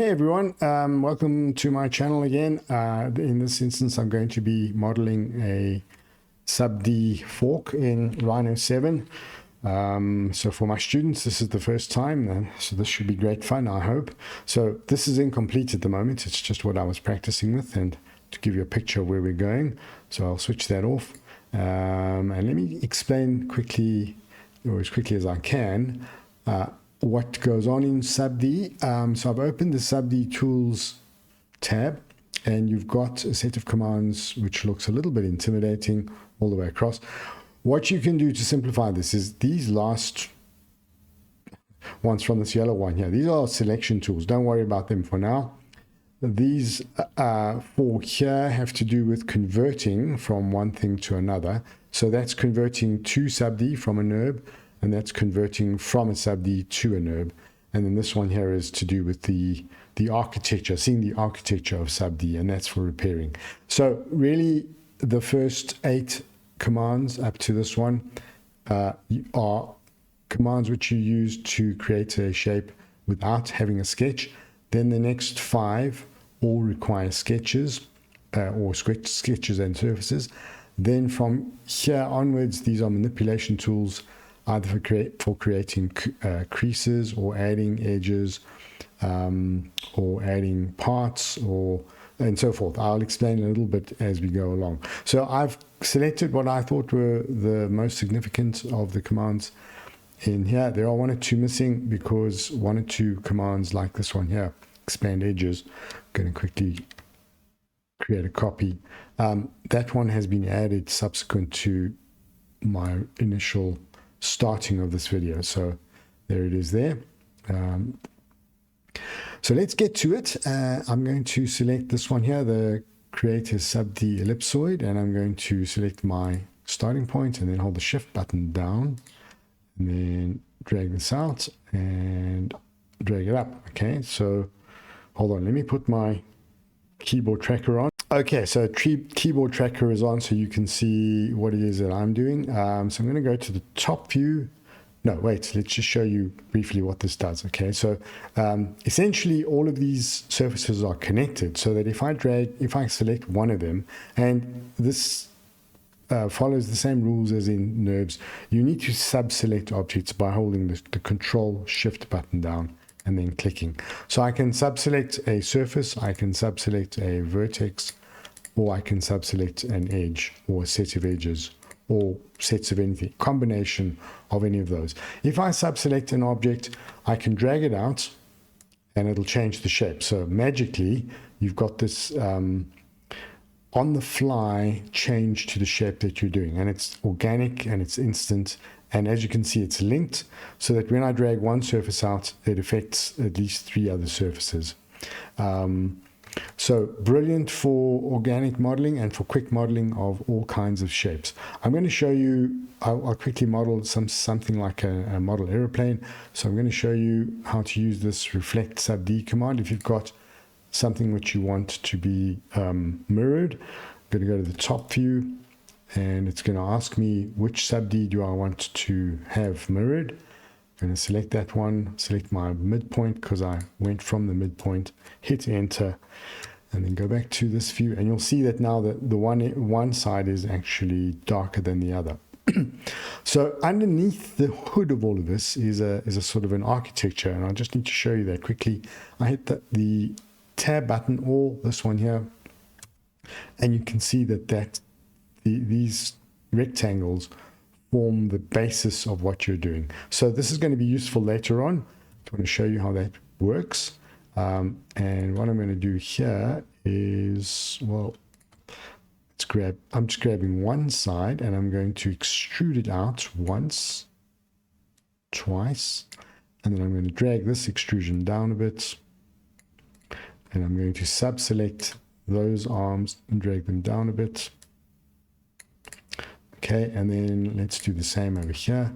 Hey everyone, welcome to my channel again. In this instance, I'm going to be modeling a SubD fork in Rhino 7. So for my students, this is the first time, so this should be great fun, I hope. So this is incomplete at the moment. It's just what I was practicing with, and to give you a picture of where we're going. So I'll switch that off. And let me explain quickly, or as quickly as I can, what goes on in SubD. So I've opened the SubD tools tab, and you've got a set of commands which looks a little bit intimidating all the way across. What you can do to simplify this is these last ones from this yellow one here. These are selection tools. Don't worry about them for now. These four here have to do with converting from one thing to another. So that's converting to SubD from a NURB, and that's converting from a SubD to a NURB. And then this one here is to do with the architecture, seeing the architecture of SubD, and that's for repairing. So really, the first 8 commands up to this one are commands which you use to create a shape without having a sketch. Then the next 5 all require sketches, or sketches and surfaces. Then from here onwards, these are manipulation tools, either for creating creases or adding edges, or adding parts, and so forth. I'll explain a little bit as we go along. So I've selected what I thought were the most significant of the commands in here. There are 1 or 2 missing because 1 or 2 commands like this one here, expand edges. I'm going to quickly create a copy. That one has been added subsequent to my initial starting of this video. So there it is there. So let's get to it. I'm going to select this one here, the create a SubD ellipsoid, and I'm going to select my starting point and then hold the shift button down and then drag this out and drag it up. Okay, so hold on, let me put my keyboard tracker on. Okay, so keyboard tracker is on, so you can see what it is that I'm doing. So I'm going to go to the top view. No, wait, let's just show you briefly what this does. Okay, so essentially all of these surfaces are connected, so that if I select one of them, and this follows the same rules as in NURBS, you need to sub-select objects by holding the Control Shift button down and then clicking. So I can sub-select a surface, I can sub-select a vertex, or I can sub-select an edge or a set of edges or sets of anything, combination of any of those. If I sub-select an object, I can drag it out and it'll change the shape. So magically, you've got this on the fly change to the shape that you're doing, and it's organic and it's instant. And as you can see, it's linked so that when I drag one surface out, it affects at least 3 other surfaces. So brilliant for organic modeling and for quick modeling of all kinds of shapes. I'm going to show you, I'll quickly model something like a model aeroplane. So I'm going to show you how to use this reflect SubD command. If you've got something which you want to be mirrored, I'm going to go to the top view, and it's going to ask me which SubD do I want to have mirrored. I'm going to select that one, select my midpoint because I went from the midpoint, hit enter, and then go back to this view, and you'll see that now that the one side is actually darker than the other. So underneath the hood of all of this is a sort of an architecture, and I just need to show you that quickly. I hit the tab button, or this one here, and you can see that these rectangles form the basis of what you're doing. So this is going to be useful later on. I want to show you how that works. And what I'm going to do here is, well, I'm just grabbing one side and I'm going to extrude it out once, twice, and then I'm going to drag this extrusion down a bit, and I'm going to sub-select those arms and drag them down a bit. Okay, and then let's do the same over here.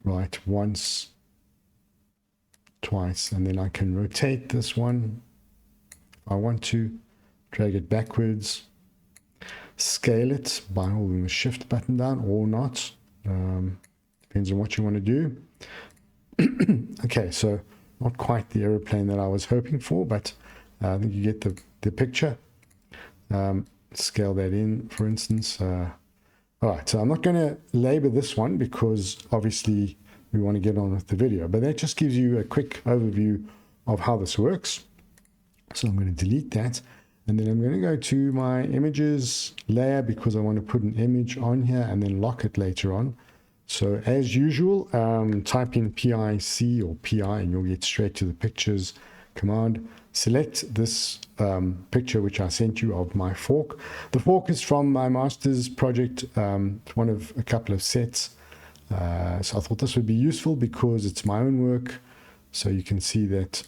Right, once, twice, and then I can rotate this one if I want to, drag it backwards, scale it by holding the shift button down or not. Depends on what you want to do. Okay, so not quite the aeroplane that I was hoping for, but I think you get the picture. Scale that in, for instance. All right, so I'm not going to labor this one because obviously we want to get on with the video, but that just gives you a quick overview of how this works. So I'm going to delete that, and then I'm going to go to my images layer because I want to put an image on here and then lock it later on. So as usual, type in PIC or PI and you'll get straight to the pictures command. Select this picture which I sent you of my fork. The fork is from my master's project, one of a couple of sets. So I thought this would be useful because it's my own work. So you can see that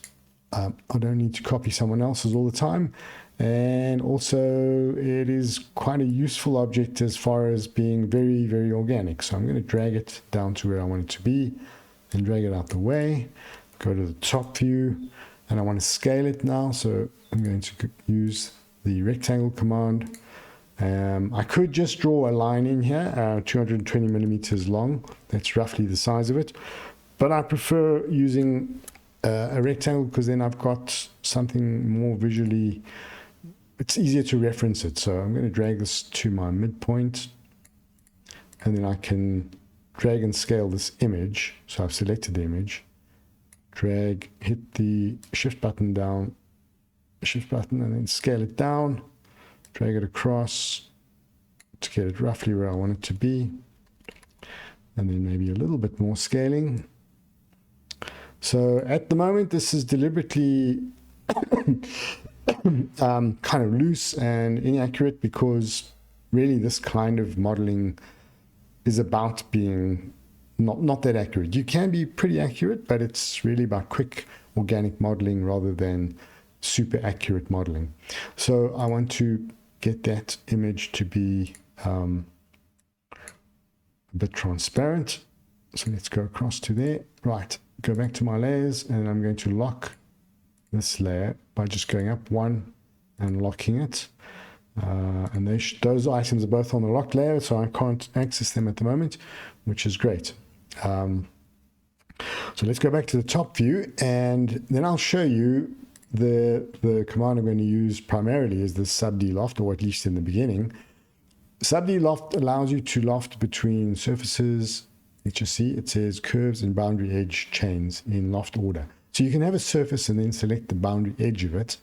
I don't need to copy someone else's all the time. And also it is quite a useful object as far as being very, very organic. So I'm going to drag it down to where I want it to be and drag it out the way. Go to the top view and I want to scale it now. So I'm going to use the rectangle command. I could just draw a line in here, 220 millimeters long. That's roughly the size of it. But I prefer using a rectangle because then I've got something more visually, it's easier to reference it. So I'm going to drag this to my midpoint and then I can drag and scale this image. So I've selected the image, drag, hit the shift button down, shift button, and then scale it down, drag it across to get it roughly where I want it to be. And then maybe a little bit more scaling. So at the moment, this is deliberately kind of loose and inaccurate because really this kind of modeling is about being not that accurate. You can be pretty accurate, but it's really about quick organic modeling rather than super accurate modeling. So I want to get that image to be a bit transparent. So let's go across to there. Right, go back to my layers and I'm going to lock this layer by just going up one and locking it. And those items are both on the locked layer, so I can't access them at the moment, which is great. So let's go back to the top view and then I'll show you the command I'm going to use primarily is the SubD loft, or at least in the beginning. SubD loft allows you to loft between surfaces. Let's just see, it says curves and boundary edge chains in loft order. So you can have a surface and then select the boundary edge of it,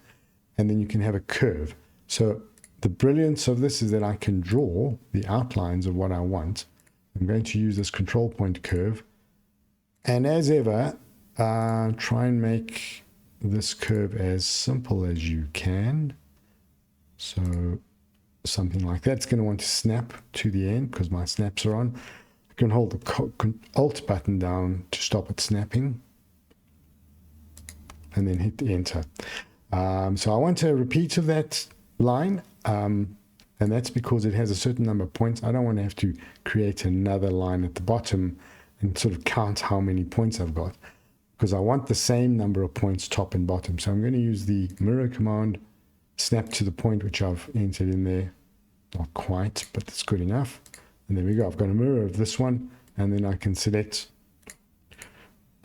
and then you can have a curve. So the brilliance of this is that I can draw the outlines of what I want. I'm going to use this control point curve. And as ever, try and make this curve as simple as you can. So something like that. It's going to want to snap to the end because my snaps are on. I can hold the Alt button down to stop it snapping. And then hit enter. So I want a repeat of that line. And that's because it has a certain number of points. I don't want to have to create another line at the bottom and sort of count how many points I've got, because I want the same number of points top and bottom. So I'm going to use the mirror command, snap to the point which I've entered in there. Not quite, but it's good enough. And there we go. I've got a mirror of this one, and then I can select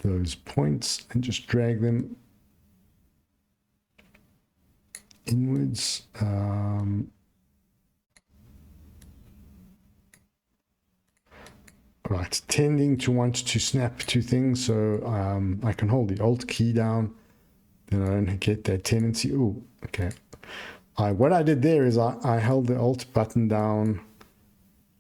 those points and just drag them inwards. Right, tending to want to snap to things, so I can hold the Alt key down, then I don't get that tendency. Oh, okay. What I did there is I held the Alt button down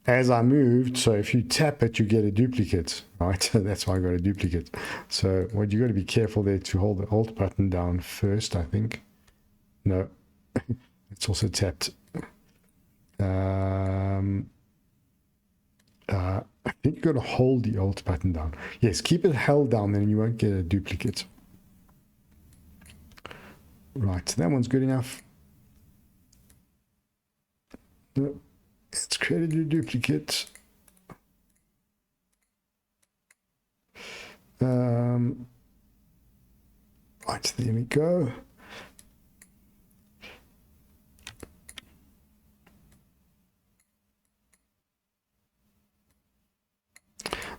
as I moved, so if you tap it, you get a duplicate, right? So that's why I got a duplicate. So what you got to be careful there to hold the Alt button down first, I think. No, it's also tapped. I think you've got to hold the Alt button down. Yes, keep it held down, then you won't get a duplicate. Right, so that one's good enough. No, it's created a duplicate. Right, there we go.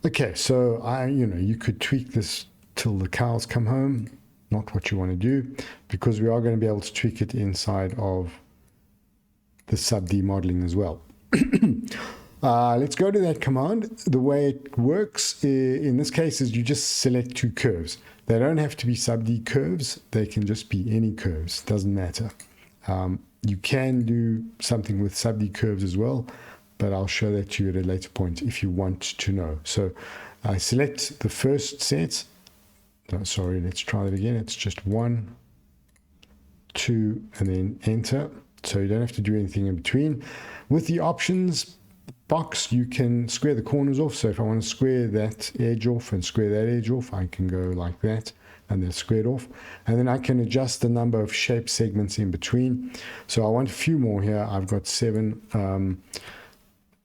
Okay, so you could tweak this to till the cows come home. Not what you want to do, because we are going to be able to tweak it inside of the SubD modeling as well. Let's go to that command. The way it works in this case is you just select two curves. They don't have to be SubD curves. They can just be any curves. Doesn't matter. You can do something with SubD curves as well, but I'll show that to you at a later point if you want to know. So I select the first set. No, sorry, let's try that again. It's just 1, 2, and then enter. So you don't have to do anything in between. With the options box, you can square the corners off. So if I want to square that edge off and square that edge off, I can go like that, and they're squared off. And then I can adjust the number of shape segments in between. So I want a few more here. I've got 7.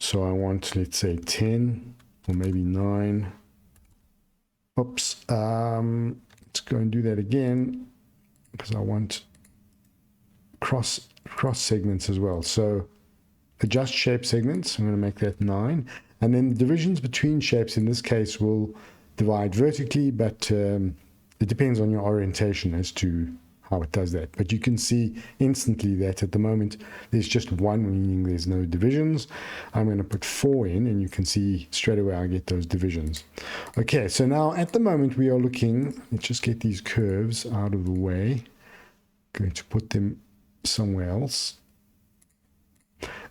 So I want, let's say, 10 or maybe 9. Oops. Let's go and do that again, because I want cross segments as well. So adjust shape segments. I'm going to make that 9. And then the divisions between shapes in this case will divide vertically, but it depends on your orientation as to how it does that. But you can see instantly that at the moment there's just 1, meaning there's no divisions. I'm going to put 4 in, and you can see straight away I get those divisions. Okay, so now at the moment we are looking, let's just get these curves out of the way. Going to put them somewhere else.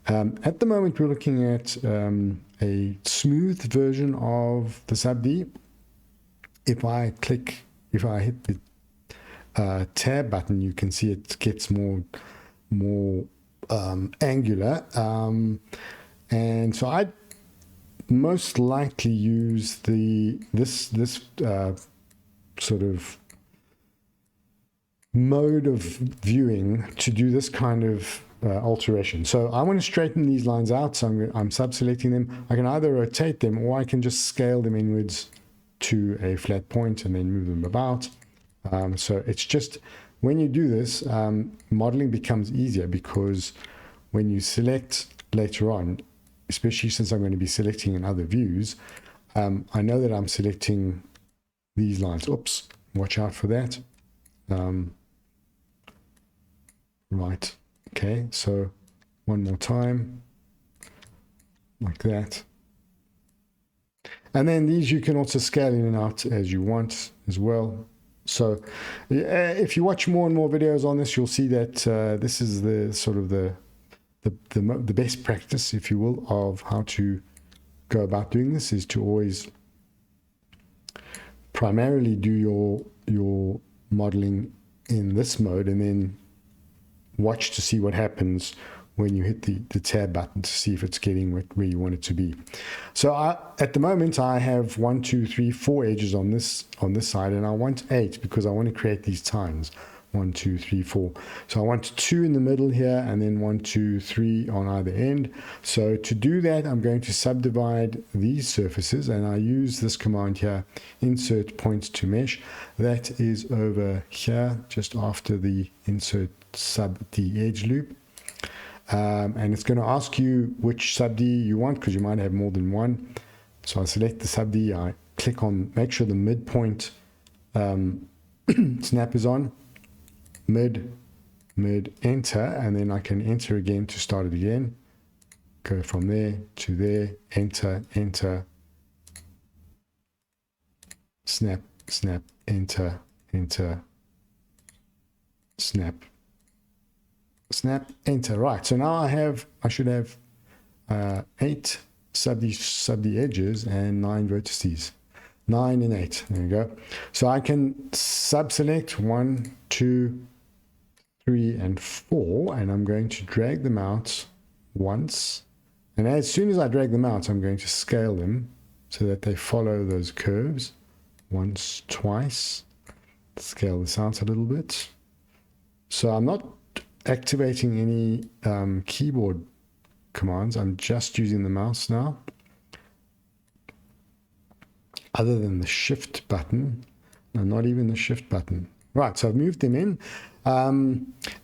At the moment we're looking at a smooth version of the SubD. If I hit the tab button, you can see it gets more angular, and so I most likely use this sort of mode of viewing to do this kind of alteration. So I want to straighten these lines out, so I'm sub-selecting them. I can either rotate them, or I can just scale them inwards to a flat point and then move them about. So it's just, when you do this, modeling becomes easier, because when you select later on, especially since I'm going to be selecting in other views, I know that I'm selecting these lines. Oops, watch out for that. Right, okay, so one more time, like that. And then these you can also scale in and out as you want as well. So if you watch more and more videos on this, you'll see that this is the sort of the best practice, if you will, of how to go about doing this, is to always primarily do your modeling in this mode, and then watch to see what happens when you hit the tab button to see if it's getting where you want it to be. So at the moment I have 1, 2, 3, 4 edges on this side, and I want 8 because I want to create these tines. 1, 2, 3, 4. So I want 2 in the middle here, and then 1, 2, 3 on either end. So to do that, I'm going to subdivide these surfaces, and I use this command here, insert point to mesh. That is over here, just after the insert SubD edge loop. And it's going to ask you which SubD you want, because you might have more than one. So I select the SubD, I click on, make sure the midpoint snap is on, mid, enter, and then I can enter again to start it again. Go from there to there, enter, snap, enter, snap, enter. Right, so now I should have 8 SubD edges and 9 vertices. 9 and 8, there we go. So I can select 1, 2, 3, and 4, and I'm going to drag them out once. And as soon as I drag them out, I'm going to scale them so that they follow those curves. Once, twice. Scale this out a little bit. So I'm not activating any keyboard commands. I'm just using the mouse now. Other than the shift button. No, not even the shift button. Right, so I've moved them in.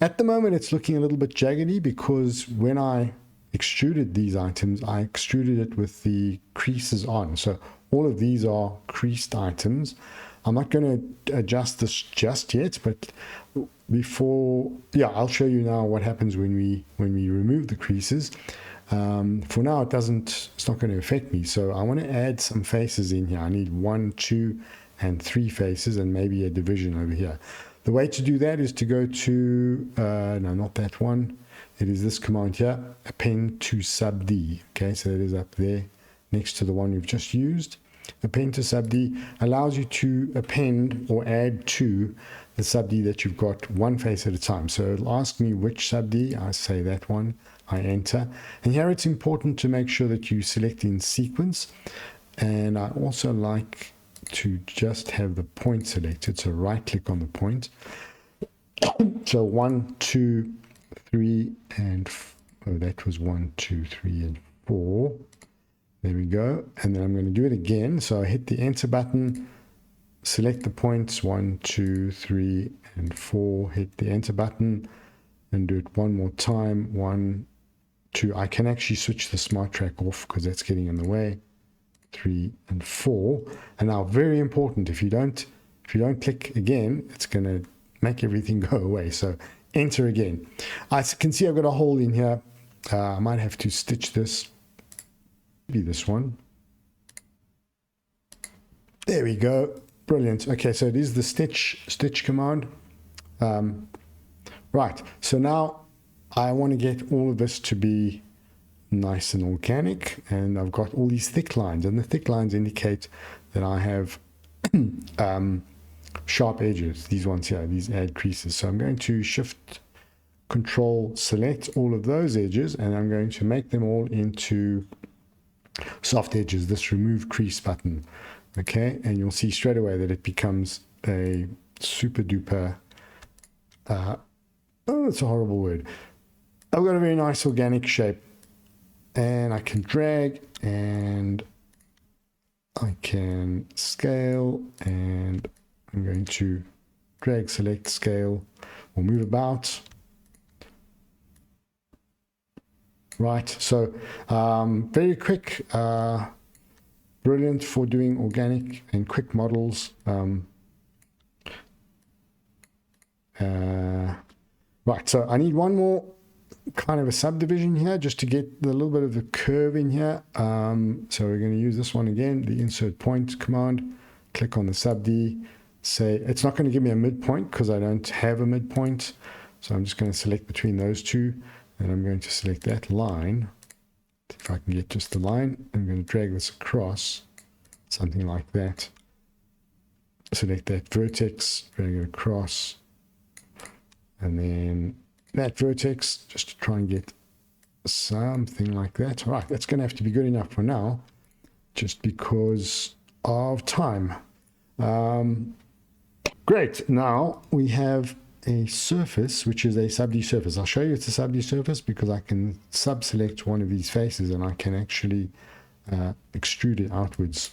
At the moment, it's looking a little bit jaggedy because when I extruded these items, I extruded it with the creases on. So all of these are creased items. I'm not going to adjust this just yet, but before, yeah, I'll show you now what happens when we remove the creases. For now, it's not going to affect me. So I want to add some faces in here. I need 1, 2, and 3 faces, and maybe a division over here. The way to do that is to go to, no, not that one. It is this command here, append to SubD. Okay, so it is up there next to the one we've just used. Append to SubD allows you to append or add to the SubD that you've got one face at a time. So it'll ask me which SubD. I say that one. I enter. And here it's important to make sure that you select in sequence. And I also like to just have the point selected. So right click on the point. So 1, 2, 3, and oh, that was 1, 2, 3, and 4. There we go. And then I'm going to do it again. So I hit the enter button, select the points 1, 2, 3, and 4, hit the enter button, and do it one more time. 1, 2. I can actually switch the smart track off because that's getting in the way. 3 and 4. And now, very important, if you don't click again, it's going to make everything go away. So enter again. I can see I've got a hole in here. I might have to stitch this. Maybe this one. There we go. Brilliant. Okay, so it is the stitch command. Right. So now I want to get all of this to be nice and organic, and I've got all these thick lines, and the thick lines indicate that I have sharp edges. These ones here, these add creases. So I'm going to shift control select all of those edges, and I'm going to make them all into soft edges, this remove crease button. Okay, and you'll see straight away that it becomes a super duper oh, it's a horrible word. I've got a very nice organic shape, and I can drag and I can scale, and I'm going to drag, select, scale, or move about. Right, so very quick, brilliant for doing organic and quick models. Right, so I need one more kind of a subdivision here just to get a little bit of the curve in here. So we're going to use this one again, the insert point command. Click on the SubD. Say it's not going to give me a midpoint because I don't have a midpoint. So I'm just going to select between those two, and I'm going to select that line. If I can get just the line, I'm going to drag this across, something like that. Select that vertex, drag it across, and then that vertex, just to try and get something like that. All right, that's going to have to be good enough for now, just because of time. Great, now we have a surface, which is a SubD surface. I'll show you it's a SubD surface because I can sub-select one of these faces and I can actually extrude it outwards.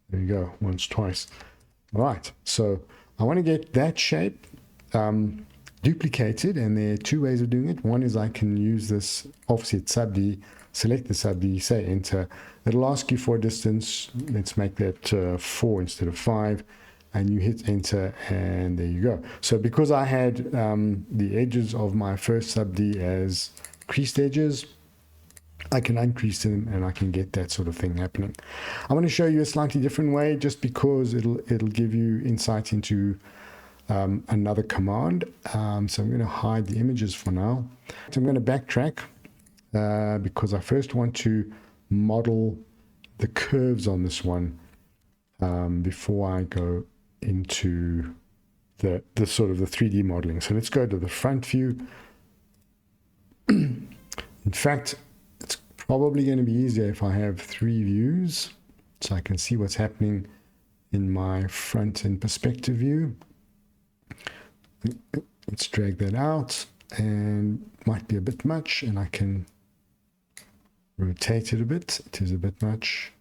There you go, once, twice. All right, so I want to get that shape duplicated, and there are two ways of doing it. One is I can use this offset SubD, select the SubD, say enter. It'll ask you for a distance. Let's make that 4 instead of 5. And you hit enter, and there you go. So because I had the edges of my first SubD as creased edges, I can uncrease them and I can get that sort of thing happening. I'm going to show you a slightly different way just because it'll give you insight into another command. So I'm going to hide the images for now. So I'm going to backtrack because I first want to model the curves on this one before I go into the sort of the 3D modeling. So let's go to the front view. In fact, it's probably going to be easier if I have 3 views so I can see what's happening in my front and perspective view. Let's drag that out, and might be a bit much, and I can rotate it a bit. It is a bit much.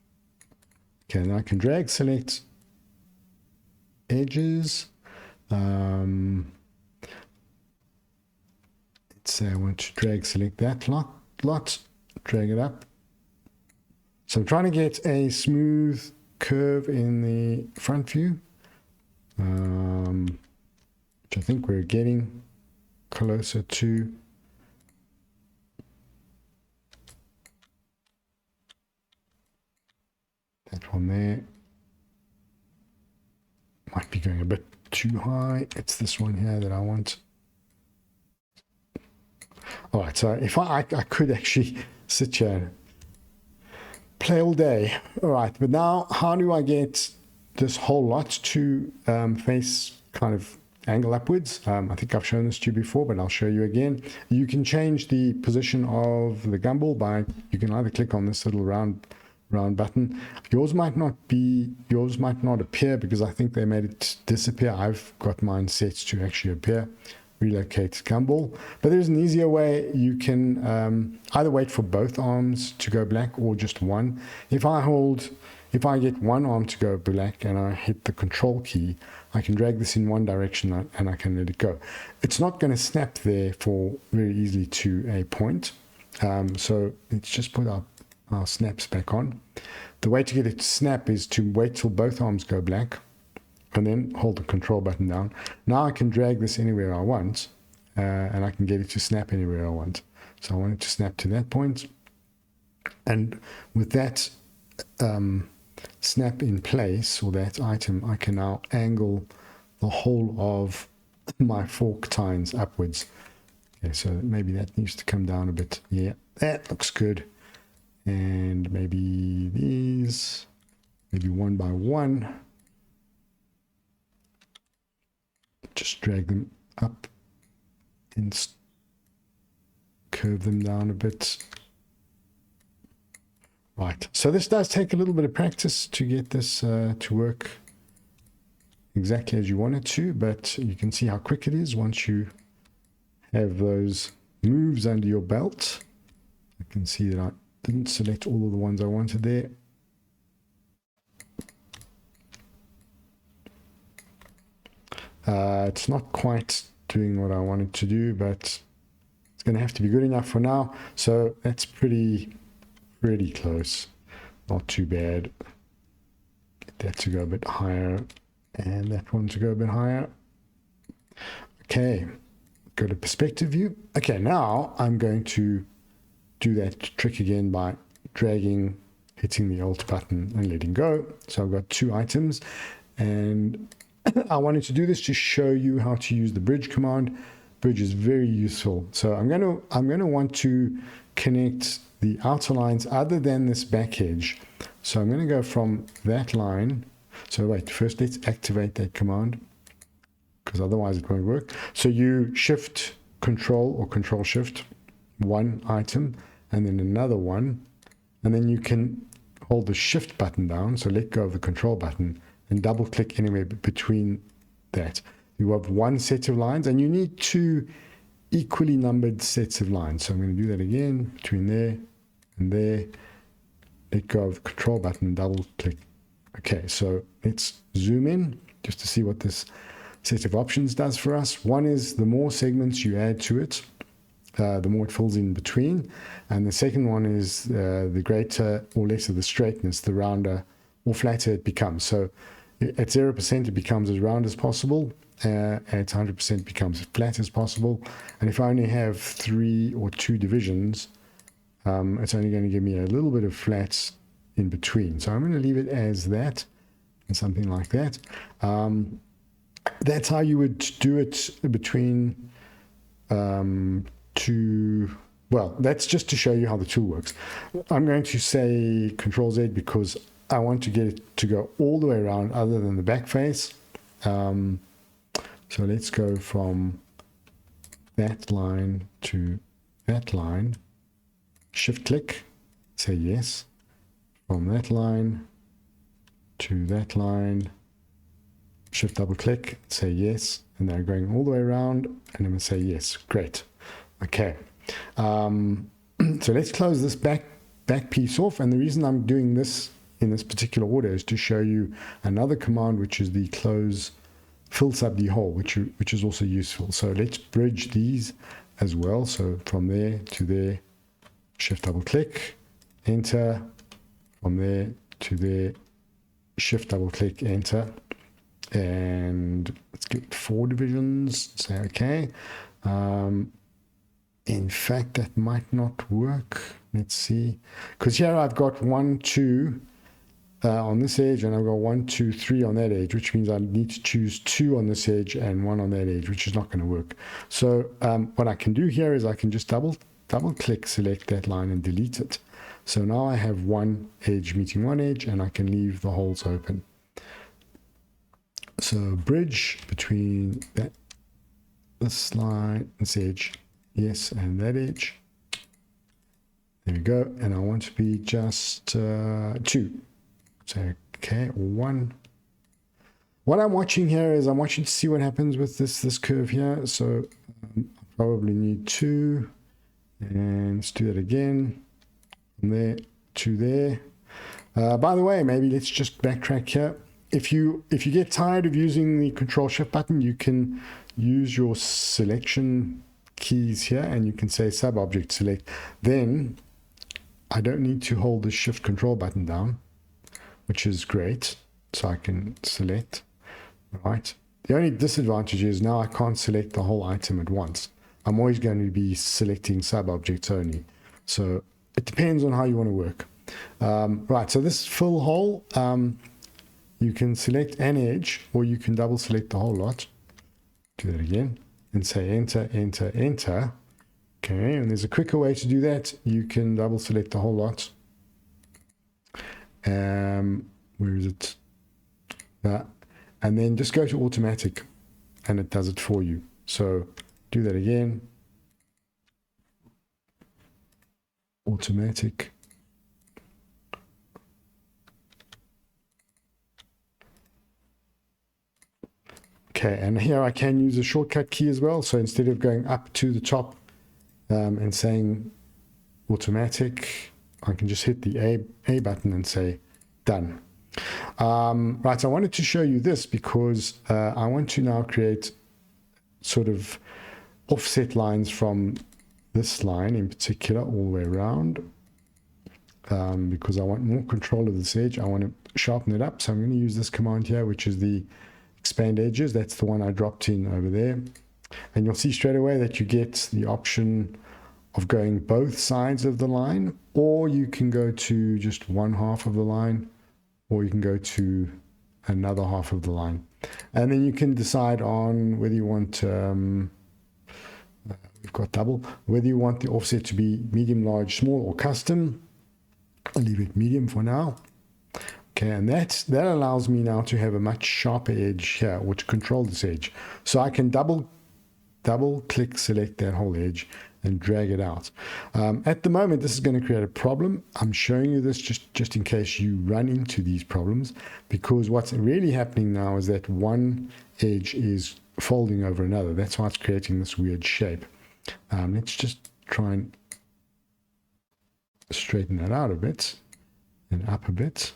Okay, now I can drag, select edges. Let's say I want to drag, select that lot, drag it up. So I'm trying to get a smooth curve in the front view. which I think we're getting closer to. That one there might be going a bit too high. It's this one here that I want. All right, so if I could actually sit here and play all day. All right, but now how do I get this whole lot to face kind of angle upwards? I think I've shown this to you before, but I'll show you again. You can change the position of the gumball by, you can either click on this little round button. Yours might not appear because I think they made it disappear. I've got mine set to actually appear. Relocate gumball, but there's an easier way. You can either wait for both arms to go black or just one. If I get one arm to go black and I hit the control key, I can drag this in one direction and I can let it go. It's not going to snap there for very easily to a point. So let's just put our snaps back on. The way to get it to snap is to wait till both arms go black and then hold the control button down. Now I can drag this anywhere I want, and I can get it to snap anywhere I want. So I want it to snap to that point. And with that snap in place, or that item, I can now angle the whole of my fork tines upwards. Okay, so maybe that needs to come down a bit. Yeah, that looks good. And maybe these, maybe one by one. Just drag them up and curve them down a bit. Right, so this does take a little bit of practice to get this to work exactly as you want it to, but you can see how quick it is once you have those moves under your belt. I can see that I didn't select all of the ones I wanted there. It's not quite doing what I wanted to do, but it's going to have to be good enough for now. So that's pretty close. Not too bad. Get that to go a bit higher and that one to go a bit higher. Okay, go to perspective view. Okay, now I'm going to do that trick again by dragging, hitting the Alt button and letting go. So I've got two items, and I wanted to do this to show you how to use the bridge command. Bridge is very useful. So I'm going to want to connect the outer lines other than this back edge. So I'm going to go from that line. So wait, first let's activate that command, because otherwise it won't work. So you shift control or control shift one item and then another one, and then you can hold the shift button down, so let go of the control button and double click anywhere between that. You have one set of lines and you need two equally numbered sets of lines. So I'm going to do that again, between there and there, let go of the control button and double click. Okay, so let's zoom in just to see what this set of options does for us. One is the more segments you add to it, the more it fills in between. And the second one is the greater or lesser the straightness, the rounder or flatter it becomes. So at 0% it becomes as round as possible, at 100% becomes as flat as possible. And if I only have 3 or 2 divisions, it's only going to give me a little bit of flats in between. So I'm going to leave it as that and something like that. That's how you would do it between two. Well, that's just to show you how the tool works. I'm going to say Control Z because I want to get it to go all the way around other than the back face. So let's go from that line to that line. Shift click, say yes. From that line to that line. Shift double click, say yes. And they're going all the way around, and I'm going to say yes. Great. Okay. So let's close this back piece off. And the reason I'm doing this in this particular order is to show you another command, which is the close fill SubD hole, which is also useful. So let's bridge these as well. So from there to there, shift double click, enter. From there to there, shift double click, enter. and let's give it 4 divisions. Say okay. In fact, that might not work. Let's see, because here I've got 1, 2 on this edge, and I've got 1, 2, 3 on that edge, which means I need to choose 2 on this edge and 1 on that edge, which is not going to work. So what I can do here is I can just double click, select that line and delete it. So now I have one edge meeting one edge, and I can leave the holes open. So bridge between this line, this edge, yes, and that edge. There we go. And I want to be just 2. So okay, or 1. What I'm watching here is I'm watching to see what happens with this curve here. So I probably need 2, and let's do that again. From there to there. By the way, maybe let's just backtrack here. If you get tired of using the Control Shift button, you can use your selection keys here, and you can say sub object select. Then I don't need to hold the Shift Control button down, which is great. So I can select, right? The only disadvantage is now I can't select the whole item at once. I'm always going to be selecting sub objects only. So it depends on how you want to work. Right, so this fill hole, you can select an edge, or you can double select the whole lot. Do that again and say enter, enter, enter. Okay, and there's a quicker way to do that. You can double select the whole lot. Where is it? That. And then just go to automatic, and it does it for you. So do that again. Automatic. Okay, and here I can use a shortcut key as well. So instead of going up to the top and saying automatic, I can just hit the A button and say done. Right, so I wanted to show you this because I want to now create sort of offset lines from this line in particular all the way around, because I want more control of this edge. I want to sharpen it up. So I'm going to use this command here, which is the expand edges. That's the one I dropped in over there. And you'll see straight away that you get the option of going both sides of the line, or you can go to just one half of the line, or you can go to another half of the line. And then you can decide on whether you want, we've got double, whether you want the offset to be medium, large, small, or custom. I'll leave it medium for now. Okay, and that allows me now to have a much sharper edge here, or to control this edge. So I can double click, select that whole edge and drag it out. At the moment, this is going to create a problem. I'm showing you this just in case you run into these problems, because what's really happening now is that one edge is folding over another. That's why it's creating this weird shape. Let's just try and straighten that out a bit and up a bit.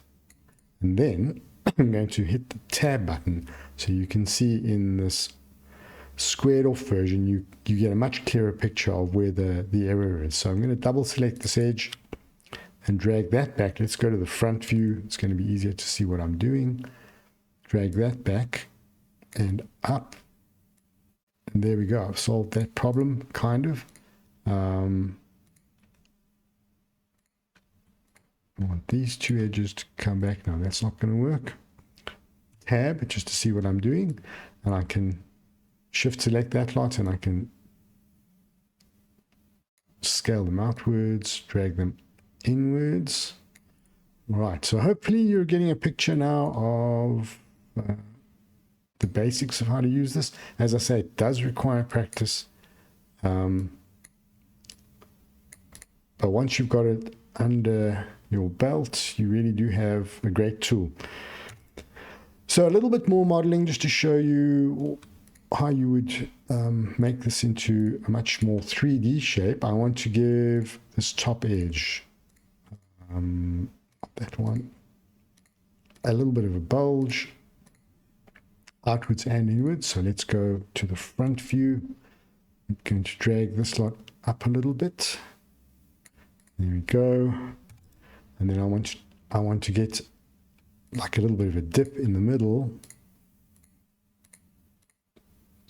And then I'm going to hit the tab button. So you can see in this squared off version, you get a much clearer picture of where the error is. So I'm going to double select this edge and drag that back. Let's go to the front view. It's going to be easier to see what I'm doing. Drag that back and up. And there we go. I've solved that problem, kind of. I want these two edges to come back. No, that's not going to work. Tab, just to see what I'm doing. And I can shift select that lot, and I can scale them outwards, drag them inwards. All right, so hopefully you're getting a picture now of the basics of how to use this. As I say, it does require practice. But once you've got it under your belt, you really do have a great tool. So a little bit more modeling just to show you how you would make this into a much more 3D shape. I want to give this top edge, that one, a little bit of a bulge, outwards and inwards. So let's go to the front view. I'm going to drag this lot up a little bit. There we go. And then I want to get like a little bit of a dip in the middle.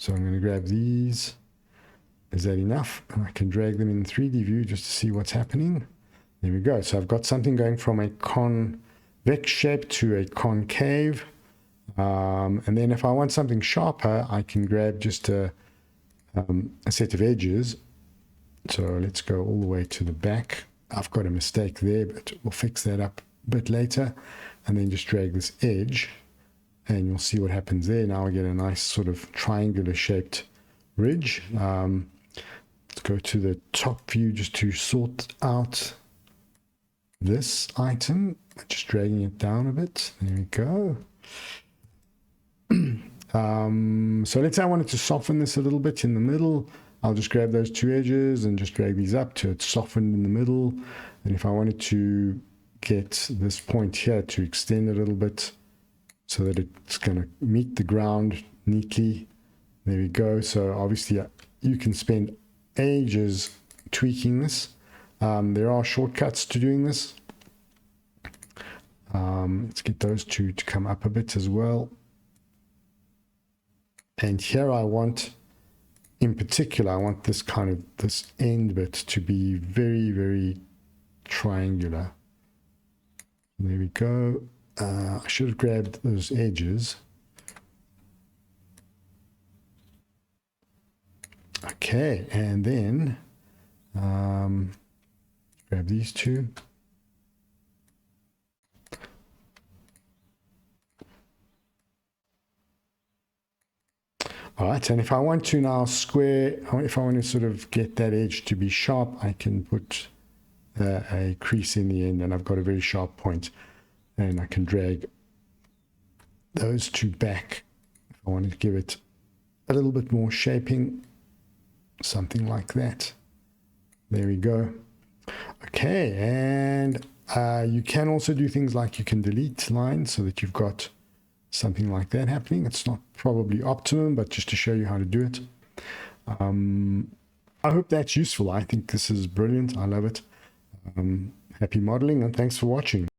So I'm going to grab these. Is that enough? And I can drag them in 3D view just to see what's happening. There we go. So I've got something going from a convex shape to a concave. And then if I want something sharper, I can grab just a set of edges. So let's go all the way to the back. I've got a mistake there, but we'll fix that up a bit later. And then just drag this edge, and you'll see what happens there. Now I get a nice sort of triangular shaped ridge. Let's go to the top view just to sort out this item. Just dragging it down a bit. There we go. So let's say I wanted to soften this a little bit in the middle. I'll just grab those two edges and just drag these up to it's softened in the middle. And if I wanted to get this point here to extend a little bit so that it's going to meet the ground neatly, there we go. So obviously you can spend ages tweaking this. There are shortcuts to doing this. Let's get those two to come up a bit as well. And here I want, in particular, I want this kind of, this end bit to be very, very triangular. There we go. I should have grabbed those edges. Okay, and then grab these two. All right, and if I want to now square, if I want to sort of get that edge to be sharp, I can put a crease in the end, and I've got a very sharp point, and I can drag those two back if I want to give it a little bit more shaping, something like that. There we go. Okay, and you can also do things like you can delete lines so that you've got something like that happening. It's not probably optimum, but just to show you how to do it. I hope that's useful. I think this is brilliant. I love it. Happy modeling, and thanks for watching.